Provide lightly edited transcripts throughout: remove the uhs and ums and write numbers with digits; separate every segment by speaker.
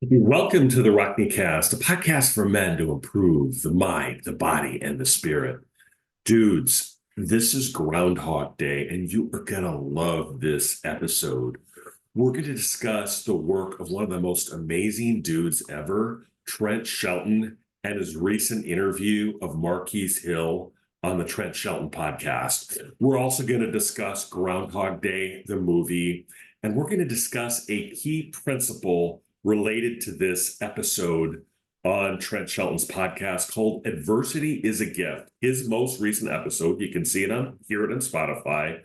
Speaker 1: Welcome to the Rockney Cast, a podcast for men to improve the mind, the body, and the spirit. Dudes, this is Groundhog Day, and you are going to love this episode. We're going to discuss the work of one of the most amazing dudes ever, Trent Shelton, and his recent interview of Marquise Hill on the Trent Shelton podcast. We're also going to discuss Groundhog Day, the movie, and we're going to discuss a key principle related to this episode on Trent Shelton's podcast called Adversity is a Gift. His most recent episode, you can hear it on Spotify,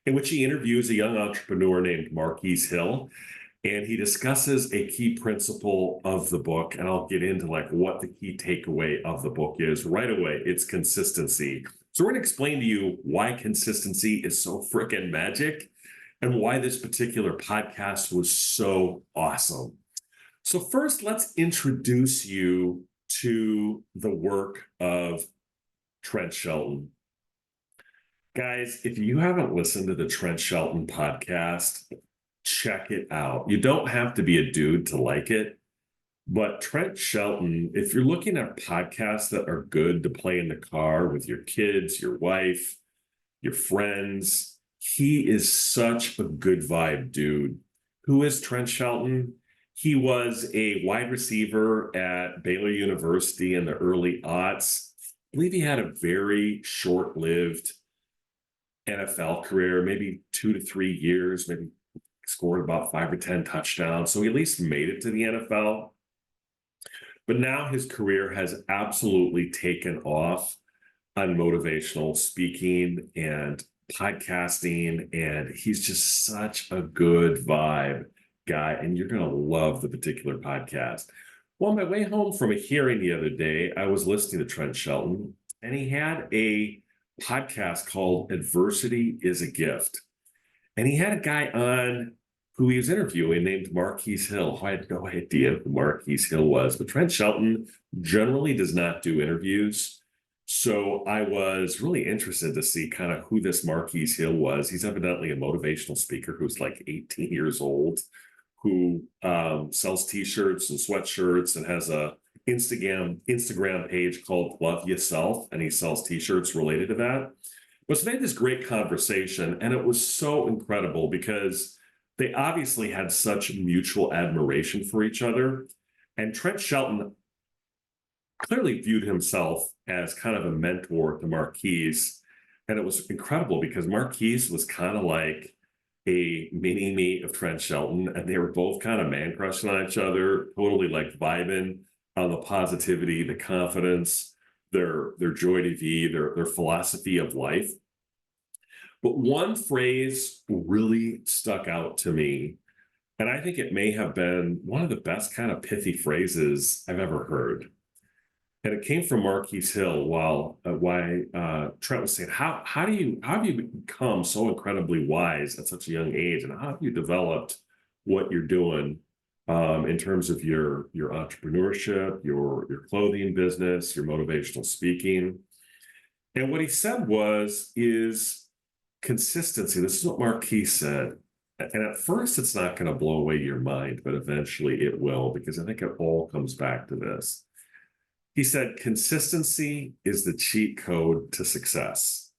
Speaker 1: in which he interviews a young entrepreneur named Marquise Hill. And he discusses a key principle of the book. And I'll get into what the key takeaway of the book is right away. It's consistency. So we're going to explain to you why consistency is so freaking magic and why this particular podcast was so awesome. So first, let's introduce you to the work of Trent Shelton. Guys, if you haven't listened to the Trent Shelton podcast, check it out. You don't have to be a dude to like it, but Trent Shelton, if you're looking at podcasts that are good to play in the car with your kids, your wife, your friends, he is such a good vibe dude. Who is Trent Shelton? He was a wide receiver at Baylor University in the early aughts. I believe he had a very short-lived NFL career, maybe 2 to 3 years, maybe scored about 5 or 10 touchdowns. So he at least made it to the NFL. But now his career has absolutely taken off on motivational speaking and podcasting. And he's just such a good vibe guy, and you're going to love the particular podcast. Well, on my way home from a hearing the other day, I was listening to Trent Shelton, and he had a podcast called Adversity is a Gift. And he had a guy on who he was interviewing named Marquise Hill. I had no idea who Marquise Hill was, but Trent Shelton generally does not do interviews. So I was really interested to see kind of who this Marquise Hill was. He's evidently a motivational speaker who's like 18 years old, who sells t-shirts and sweatshirts and has a Instagram page called Love Yourself, and he sells t-shirts related to that. But so they had this great conversation, and it was so incredible because they obviously had such mutual admiration for each other. And Trent Shelton clearly viewed himself as kind of a mentor to Marquise. And it was incredible because Marquise was kind of like a mini me of Trent Shelton, and they were both kind of man crushing on each other, totally like vibing on the positivity, the confidence, their joy to be, their philosophy of life. But one phrase really stuck out to me, and I think it may have been one of the best kind of pithy phrases I've ever heard. And it came from Marquise Hill while Trent was saying, how have you become so incredibly wise at such a young age, and how have you developed what you're doing in terms of your entrepreneurship, your clothing business, your motivational speaking? And what he said is consistency. This is what Marquise said. And at first, it's not going to blow away your mind, but eventually it will, because I think it all comes back to this. He said, consistency is the cheat code to success.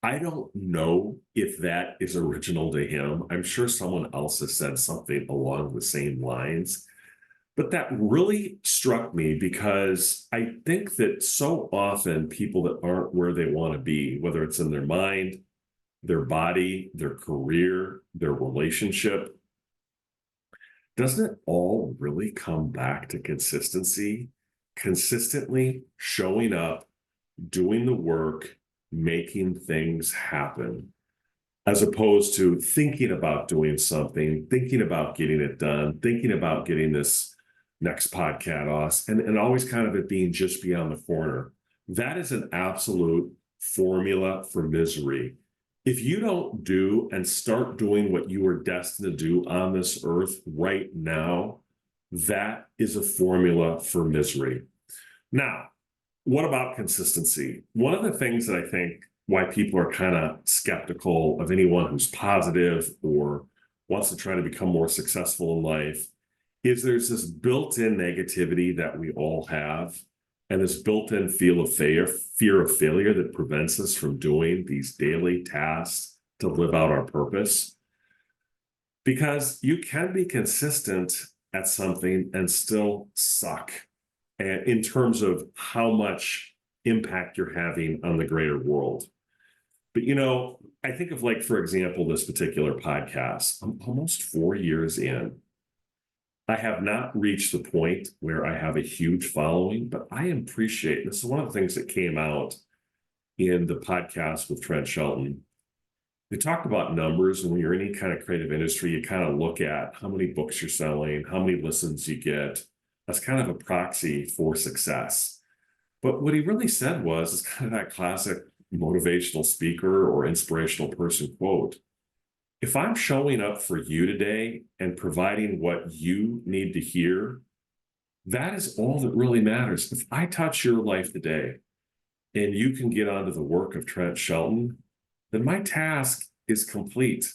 Speaker 1: I don't know if that is original to him. I'm sure someone else has said something along the same lines. But that really struck me because I think that so often people that aren't where they want to be, whether it's in their mind, their body, their career, their relationship, doesn't it all really come back to consistency? Consistently showing up, doing the work, making things happen, as opposed to thinking about doing something, thinking about getting it done, thinking about getting this next podcast, and always kind of it being just beyond the corner. That is an absolute formula for misery. If you don't do and start doing what you are destined to do on this earth right now, that is a formula for misery. Now, what about consistency? One of the things that I think why people are kind of skeptical of anyone who's positive or wants to try to become more successful in life is there's this built-in negativity that we all have, and this built-in fear of failure that prevents us from doing these daily tasks to live out our purpose. Because you can be consistent at something and still suck, and in terms of how much impact you're having on the greater world. But I think of, like, for example, this particular podcast. I'm almost 4 years in. I have not reached the point where I have a huge following, but I appreciate this is one of the things that came out in the podcast with Trent Shelton. We talked about numbers, and when you're in any kind of creative industry, you kind of look at how many books you're selling, how many listens you get. That's kind of a proxy for success. But what he really said was, it's kind of that classic motivational speaker or inspirational person quote. If I'm showing up for you today and providing what you need to hear, that is all that really matters. If I touch your life today and you can get onto the work of Trent Shelton, then my task is complete.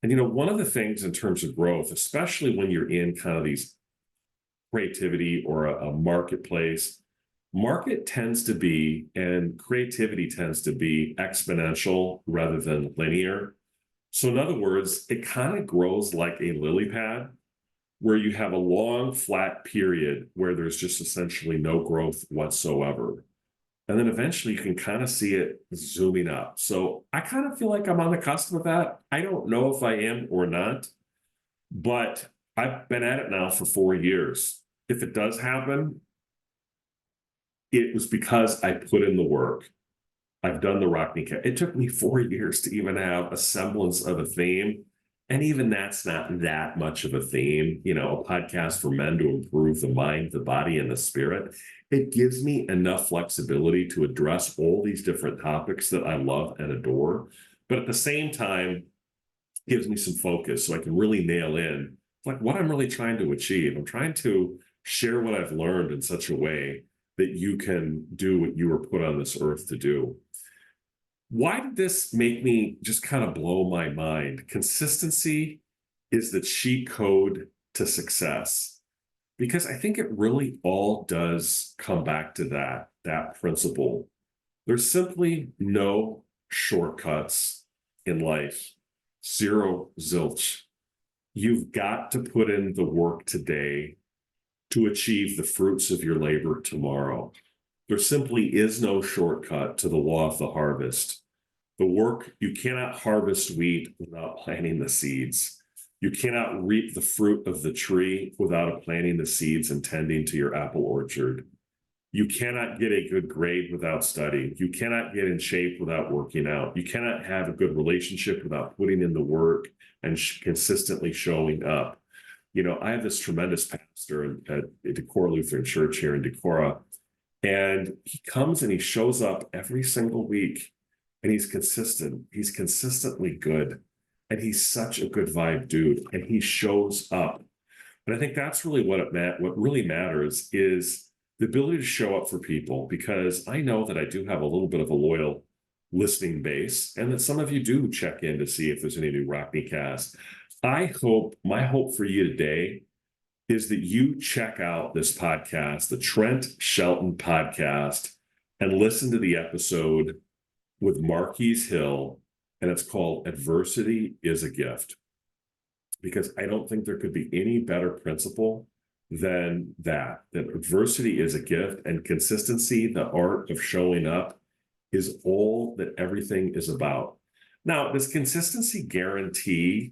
Speaker 1: And one of the things in terms of growth, especially when you're in kind of these creativity or a marketplace, market tends to be, and creativity tends to be exponential rather than linear. So in other words, it kind of grows like a lily pad, where you have a long flat period where there's just essentially no growth whatsoever. And then eventually you can kind of see it zooming up. So I kind of feel like I'm on the cusp of that. I don't know if I am or not, but I've been at it now for 4 years. If it does happen, it was because I put in the work. I've done the Rock Me Cast. It took me 4 years to even have a semblance of a theme. And even that's not that much of a theme, a podcast for men to improve the mind, the body, and the spirit. It gives me enough flexibility to address all these different topics that I love and adore. But at the same time, gives me some focus so I can really nail in like what I'm really trying to achieve. I'm trying to share what I've learned in such a way that you can do what you were put on this earth to do. Why did this make me just kind of blow my mind? Consistency is the cheat code to success, because I think it really all does come back to that principle. There's simply no shortcuts in life. Zero, zilch. You've got to put in the work today to achieve the fruits of your labor tomorrow. There simply is no shortcut to the law of the harvest. You cannot harvest wheat without planting the seeds. You cannot reap the fruit of the tree without planting the seeds and tending to your apple orchard. You cannot get a good grade without studying. You cannot get in shape without working out. You cannot have a good relationship without putting in the work and consistently showing up. I have this tremendous pastor at Decorah Lutheran Church here in Decorah, and he comes and he shows up every single week, and he's consistent. He's consistently good, and he's such a good vibe dude, and he shows up. And I think that's really what really matters is the ability to show up for people, because I know that I do have a little bit of a loyal listening base, and that some of you do check in to see if there's any new Rock Me Cast. My hope for you today is that you check out this podcast, the Trent Shelton podcast, and listen to the episode with Marquise Hill, and it's called Adversity is a Gift. Because I don't think there could be any better principle than that adversity is a gift, and consistency, the art of showing up, is all that everything is about. Now, does consistency guarantee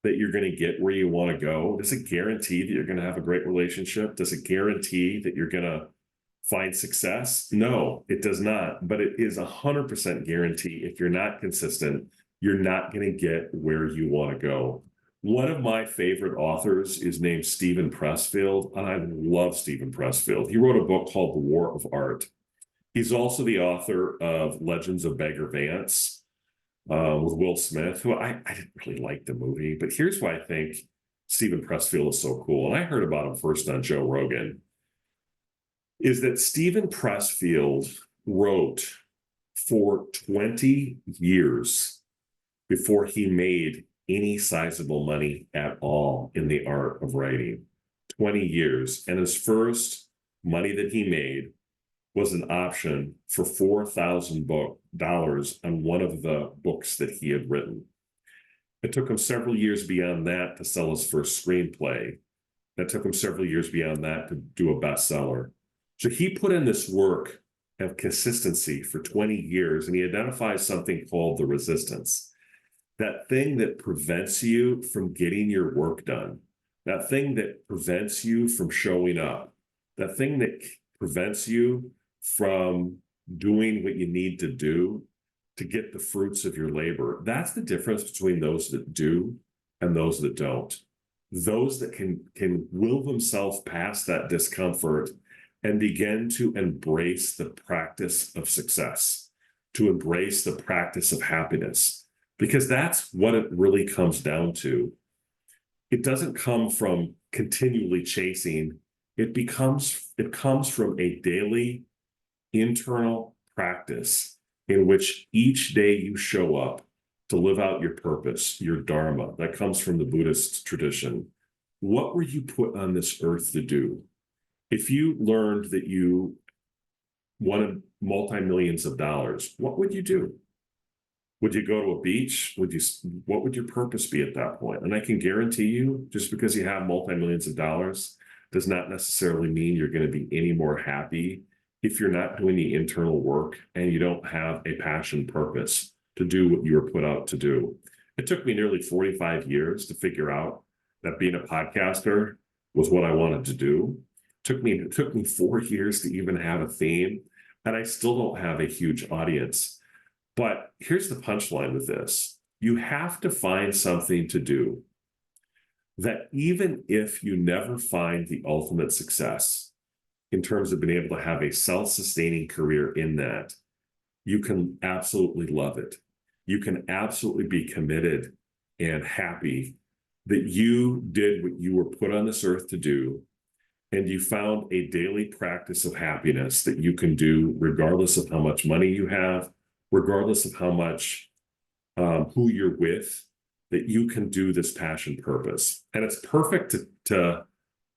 Speaker 1: that you're going to get where you want to go? Does it guarantee that you're going to have a great relationship? Does it guarantee that you're going to find success? No, it does not. But it is 100% guarantee if you're not consistent, you're not going to get where you want to go. One of my favorite authors is named Steven Pressfield, and I love Steven Pressfield. He wrote a book called The War of Art. He's also the author of Legends of Bagger Vance, with Will Smith, who I didn't really like the movie, but here's why I think Steven Pressfield is so cool. And I heard about him first on Joe Rogan, is that Steven Pressfield wrote for 20 years before he made any sizable money at all in the art of writing. 20 years. And his first money that he made was an option for $4,000 on one of the books that he had written. It took him several years beyond that to sell his first screenplay. That took him several years beyond that to do a bestseller. So he put in this work of consistency for 20 years, and he identifies something called the resistance. That thing that prevents you from getting your work done, that thing that prevents you from showing up, that thing that prevents you from doing what you need to do to get the fruits of your labor. That's the difference between those that do and those that don't. Those that can will themselves past that discomfort and begin to embrace the practice of success, to embrace the practice of happiness, because that's what it really comes down to. It doesn't come from continually chasing. It comes from a daily internal practice in which each day you show up to live out your purpose, your dharma. That comes from the Buddhist tradition. What were you put on this earth to do? If you learned that you wanted multi-millions of dollars, what would you do? Would you go to a beach? What would your purpose be at that point? And I can guarantee you, just because you have multi-millions of dollars does not necessarily mean you're going to be any more happy if you're not doing the internal work and you don't have a passion purpose to do what you were put out to do. It took me nearly 45 years to figure out that being a podcaster was what I wanted to do. It took me 4 years to even have a theme, and I still don't have a huge audience. But here's the punchline with this. You have to find something to do that even if you never find the ultimate success in terms of being able to have a self-sustaining career in that, you can absolutely love it. You can absolutely be committed and happy that you did what you were put on this earth to do, and you found a daily practice of happiness that you can do regardless of how much money you have, regardless of how much, who you're with, that you can do this passion purpose. And it's perfect to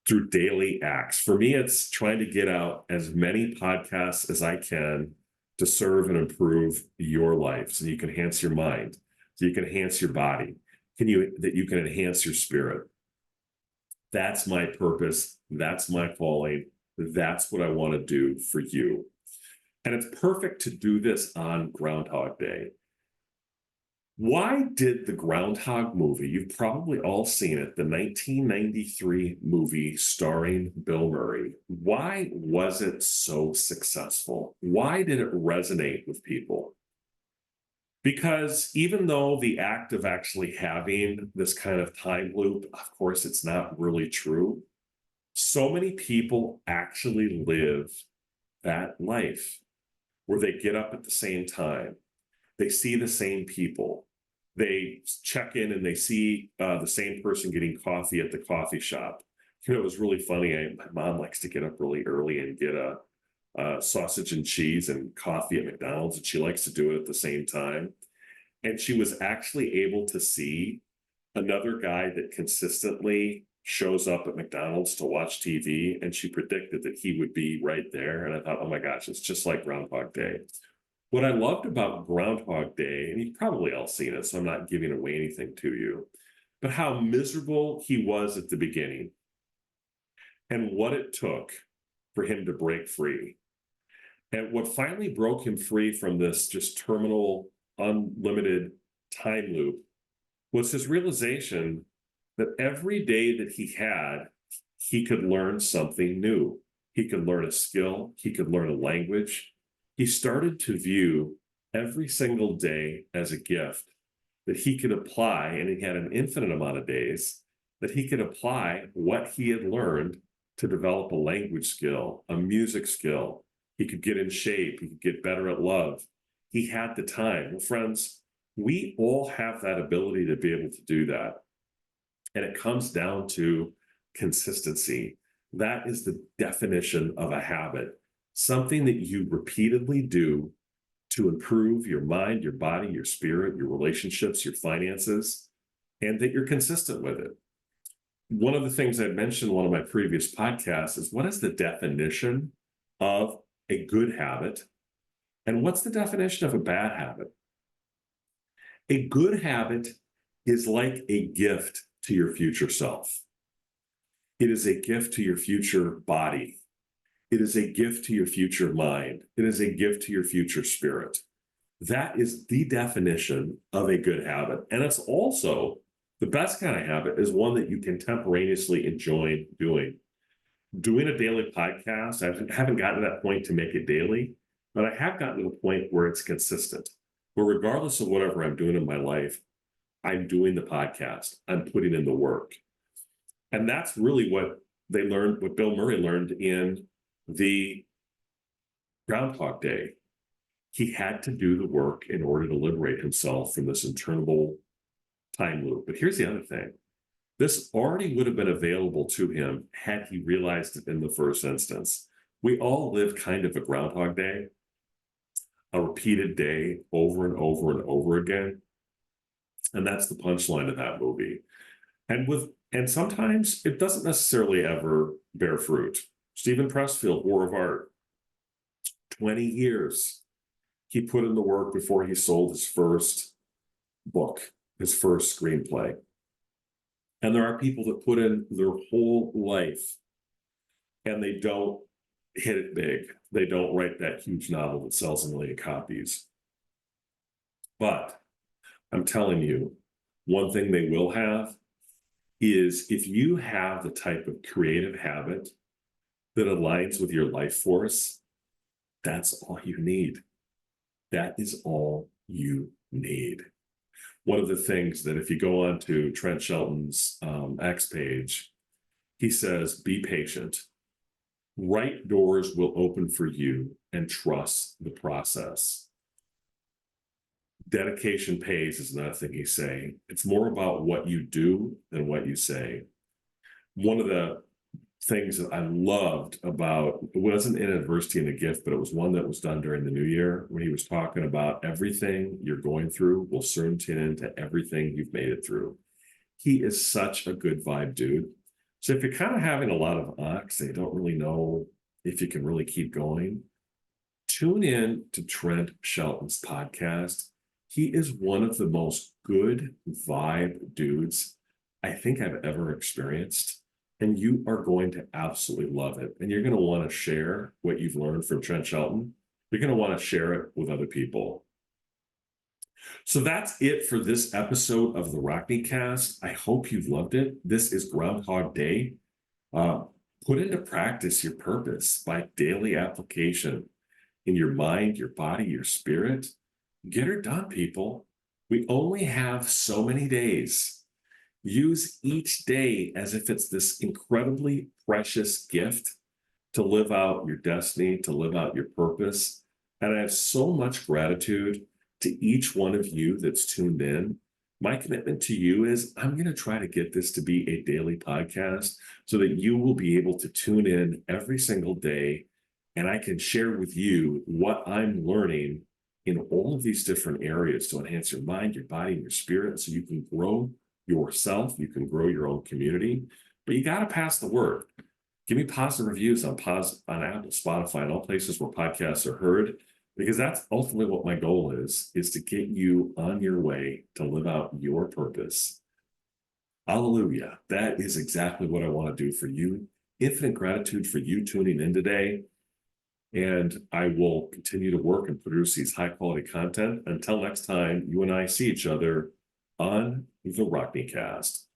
Speaker 1: through daily acts. For me, it's trying to get out as many podcasts as I can to serve and improve your life so you can enhance your mind, so you can enhance your body, that you can enhance your spirit. That's my purpose. That's my calling. That's what I want to do for you. And it's perfect to do this on Groundhog Day. Why did the Groundhog movie, you've probably all seen it, the 1993 movie starring Bill Murray, why was it so successful? Why did it resonate with people? Because even though the act of actually having this kind of time loop, of course, it's not really true, so many people actually live that life where they get up at the same time. They see the same people. They check in and they see the same person getting coffee at the coffee shop. You know, it was really funny. My mom likes to get up really early and get a sausage and cheese and coffee at McDonald's, and she likes to do it at the same time. And she was actually able to see another guy that consistently shows up at McDonald's to watch TV, and she predicted that he would be right there. And I thought, oh my gosh, it's just like Groundhog Day. What I loved about Groundhog Day, and you've probably all seen it, so I'm not giving away anything to you, but how miserable he was at the beginning and what it took for him to break free. And what finally broke him free from this just terminal, unlimited time loop was his realization that every day that he had, he could learn something new. He could learn a skill. He could learn a language. He started to view every single day as a gift that he could apply, and he had an infinite amount of days that he could apply what he had learned to develop a language skill, a music skill. He could get in shape. He could get better at love. He had the time. Well, friends, we all have that ability to be able to do that. And it comes down to consistency. That is the definition of a habit. Something that you repeatedly do to improve your mind, your body, your spirit, your relationships, your finances, and that you're consistent with it. one of the things I mentioned in one of my previous podcasts is what is the definition of a good habit and what's the definition of a bad habit? A good habit is like a gift to your future self. It is a gift to your future body. It is a gift to your future mind. It is a gift to your future spirit. That is the definition of a good habit. And it's also the best kind of habit is one that you contemporaneously enjoy doing. Doing a daily podcast, I haven't gotten to that point to make it daily, but I have gotten to the point where it's consistent. Where regardless of whatever I'm doing in my life, I'm doing the podcast. I'm putting in the work. And that's really what they learned, what Bill Murray learned in the Groundhog Day. He had to do the work in order to liberate himself from this interminable time loop. But here's the other thing. This already would have been available to him had he realized it in the first instance. We all live kind of a Groundhog Day, a repeated day over and over and over again. And that's the punchline of that movie. And sometimes it doesn't necessarily ever bear fruit. Stephen Pressfield, War of Art, 20 years. He put in the work before he sold his first book, his first screenplay. And there are people that put in their whole life and they don't hit it big. They don't write that huge novel that sells a million copies. But I'm telling you, one thing they will have is if you have the type of creative habit that aligns with your life force, that's all you need. That is all you need. One of the things that if you go on to Trent Shelton's X page, he says, be patient. Right doors will open for you and trust the process. Dedication pays is another thing he's saying. It's more about what you do than what you say. One of the things that I loved about, it wasn't in adversity and a gift, but it was one that was done during the new year when he was talking about everything you're going through will soon turn into everything you've made it through. He is such a good vibe dude. So if you're kind of having a lot of angst and you don't really know if you can really keep going, tune in to Trent Shelton's podcast. He is one of the most good vibe dudes I think I've ever experienced. And you are going to absolutely love it. And you're going to want to share what you've learned from Trent Shelton. You're going to want to share it with other people. So that's it for this episode of the Rockney Cast. I hope you've loved it. This is Groundhog Day. Put into practice your purpose by daily application in your mind, your body, your spirit. Get her done, people. We only have so many days. Use each day as if it's this incredibly precious gift to live out your destiny, to live out your purpose. And I have so much gratitude to each one of you that's tuned in. My commitment to you is I'm going to try to get this to be a daily podcast so that you will be able to tune in every single day and I can share with you what I'm learning in all of these different areas to enhance your mind, your body, and your spirit so you can grow yourself, you can grow your own community, but you got to pass the word. Give me positive reviews on Apple, Spotify, and all places where podcasts are heard, because that's ultimately what my goal is to get you on your way to live out your purpose. Hallelujah. That is exactly what I want to do for you. Infinite gratitude for you tuning in today. And I will continue to work and produce these high quality content. Until next time, you and I see each other on the Rockney Cast.